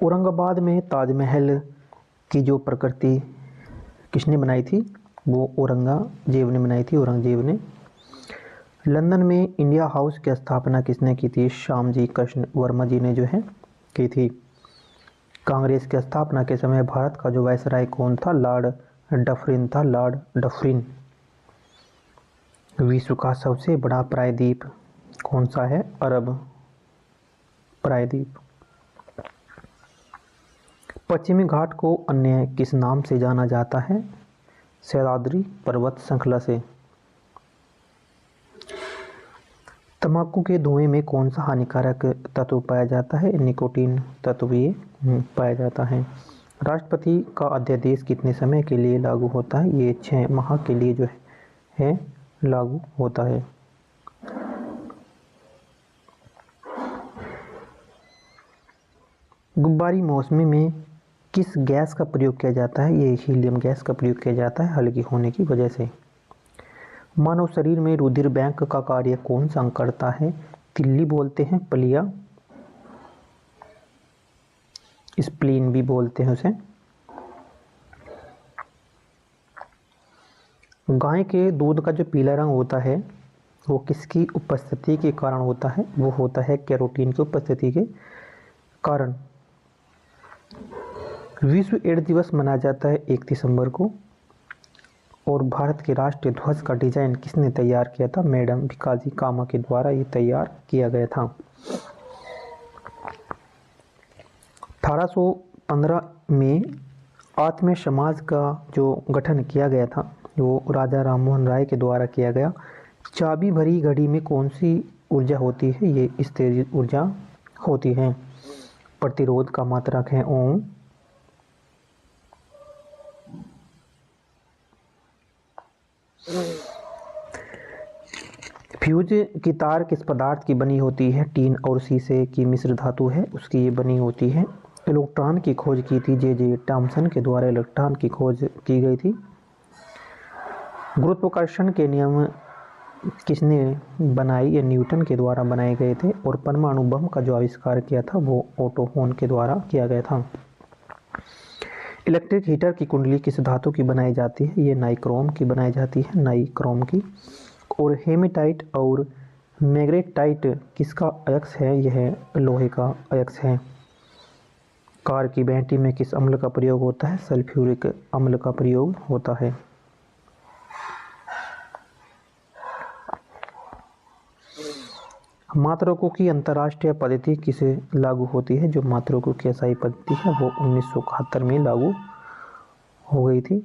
औरंगाबाद में ताजमहल की जो प्रकृति किसने बनाई थी? वो औरंगजेब ने बनाई थी, औरंगजेब ने। लंदन में इंडिया हाउस की स्थापना किसने की थी? श्यामजी कृष्ण वर्मा जी ने जो है की थी। कांग्रेस की स्थापना के समय भारत का जो वायसराय कौन था? लॉर्ड डफरिन था, लॉर्ड डफरिन। विश्व का सबसे बड़ा प्रायद्वीप कौन सा है? अरब प्रायद्वीप। पश्चिमी घाट को अन्य किस नाम से जाना जाता है? सह्याद्री पर्वत श्रृंखला से। तंबाकू के धुएं में कौन सा हानिकारक तत्व पाया जाता है? निकोटीन तत्व ये पाया जाता है। राष्ट्रपति का अध्यादेश कितने समय के लिए लागू होता है? ये 6 माह के लिए जो है लागू होता है। गुब्बारी मौसमी में किस गैस का प्रयोग किया जाता है? ये हीलियम गैस का प्रयोग किया जाता है हल्की होने की वजह से। मानव शरीर में रुधिर बैंक का कार्य कौन सा अंग करता है? तिल्ली बोलते हैं, पलिया, स्प्लीन भी बोलते हैं उसे। गाय के दूध का जो पीला रंग होता है वो किसकी उपस्थिति के कारण होता है? वो होता है कैरोटीन की उपस्थिति के कारण। विश्व एड्स दिवस मनाया जाता है 1 दिसंबर को। और भारत के राष्ट्रीय ध्वज का डिजाइन किसने तैयार किया था? मैडम भिकाजी कामा के द्वारा ये तैयार किया गया था। 1815 में आत्मीय समाज का जो गठन किया गया था वो राजा राममोहन राय के द्वारा किया गया। चाबी भरी घड़ी में कौन सी ऊर्जा होती है? ये स्थिर ऊर्जा होती है। प्रतिरोध का मात्रक है ओम। फ्यूज की तार किस पदार्थ की बनी होती है? टीन और शीशे की मिश्र धातु है उसकी ये बनी होती है। इलेक्ट्रॉन की खोज की थी जे थॉमसन के द्वारा इलेक्ट्रॉन की खोज की गई थी। गुरुत्वाकर्षण के नियम किसने बनाए? ये न्यूटन के द्वारा बनाए गए थे। और परमाणु बम का जो आविष्कार किया था वो ओटो होन के द्वारा किया गया था। इलेक्ट्रिक हीटर की कुंडली किस धातु की बनाई जाती है? ये नाइक्रोम की बनाई जाती है, नाइक्रोम की। और हेमेटाइट और मैग्नेटाइट किसका अयस्क है? यह लोहे का अयस्क है। कार की बैटरी में किस अम्ल का प्रयोग होता है? सल्फ्यूरिक अम्ल का प्रयोग होता है। मात्रकों की अंतर्राष्ट्रीय पद्धति किसे लागू होती है? जो मात्रकों की असाई पद्धति है वो 1971 में लागू हो गई थी।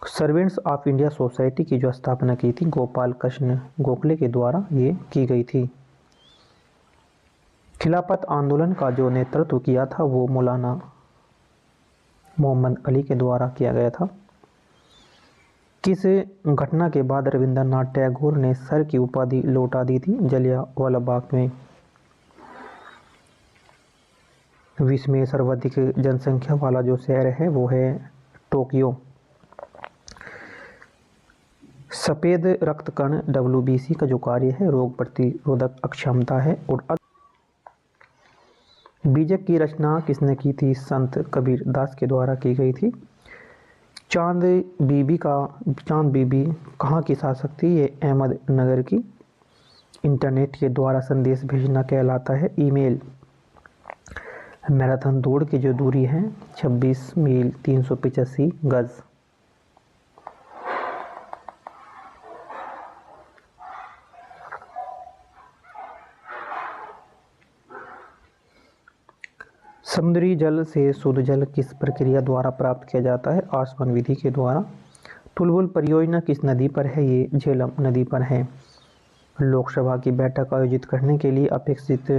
सर्वेंट्स ऑफ इंडिया सोसाइटी की जो स्थापना की थी गोपाल कृष्ण गोखले के द्वारा ये की गई थी। खिलाफत आंदोलन का जो नेतृत्व किया था वो मौलाना मोहम्मद अली के द्वारा किया गया था। किस घटना के बाद रविंद्रनाथ टैगोर ने सर की उपाधि लौटा दी थी? जलियांवाला बाग में। विश्व में सर्वाधिक जनसंख्या वाला जो शहर है वो है टोक्यो। सफेद रक्त कण WBC का जो कार्य है रोग प्रतिरोधक अक्षमता है। और बीजक की रचना किसने की थी? संत कबीर दास के द्वारा की गई थी। चांद बीबी कहाँ की शासक थी? ये अहमदनगर की। इंटरनेट के द्वारा संदेश भेजना कहलाता है ईमेल। मैराथन दौड़ की जो दूरी है 26 मील 385 गज। समुद्री जल से शुद्ध जल किस प्रक्रिया द्वारा प्राप्त किया जाता है? आसवन विधि के द्वारा। टुलबुल परियोजना किस नदी पर है? ये झेलम नदी पर है। लोकसभा की बैठक आयोजित करने के लिए अपेक्षित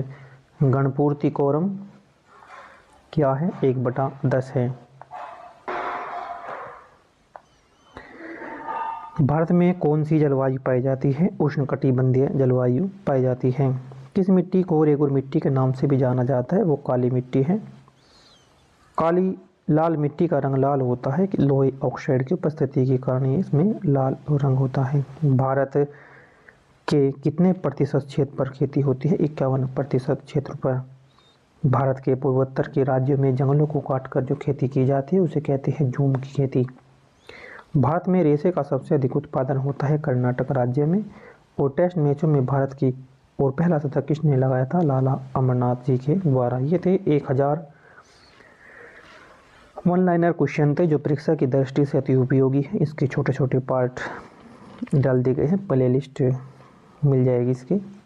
गणपूर्ति कोरम क्या है? 1/10 है। भारत में कौन सी जलवायु पाई जाती है? उष्णकटिबंधीय जलवायु पाई जाती है। किस मिट्टी को रेगुर मिट्टी के नाम से भी जाना जाता है? वो काली मिट्टी है। काली लाल मिट्टी का रंग लाल होता है कि लोहे ऑक्साइड की उपस्थिति के कारण इसमें लाल रंग होता है। भारत के कितने प्रतिशत क्षेत्र पर खेती होती है? 51% क्षेत्र पर। भारत के पूर्वोत्तर के राज्यों में जंगलों को काटकर जो खेती की जाती है उसे कहते हैं झूम की खेती। भारत में रेशे का सबसे अधिक उत्पादन होता है कर्नाटक राज्य में। और टेस्ट मैचों में भारत की और पहला शतक किसने लगाया था? लाला अमरनाथ जी के द्वारा। ये थे 1000 वन लाइनर क्वेश्चन थे जो परीक्षा की दृष्टि से अति उपयोगी है। इसके छोटे छोटे पार्ट डाल दिए गए हैं, प्ले लिस्ट मिल जाएगी इसकी।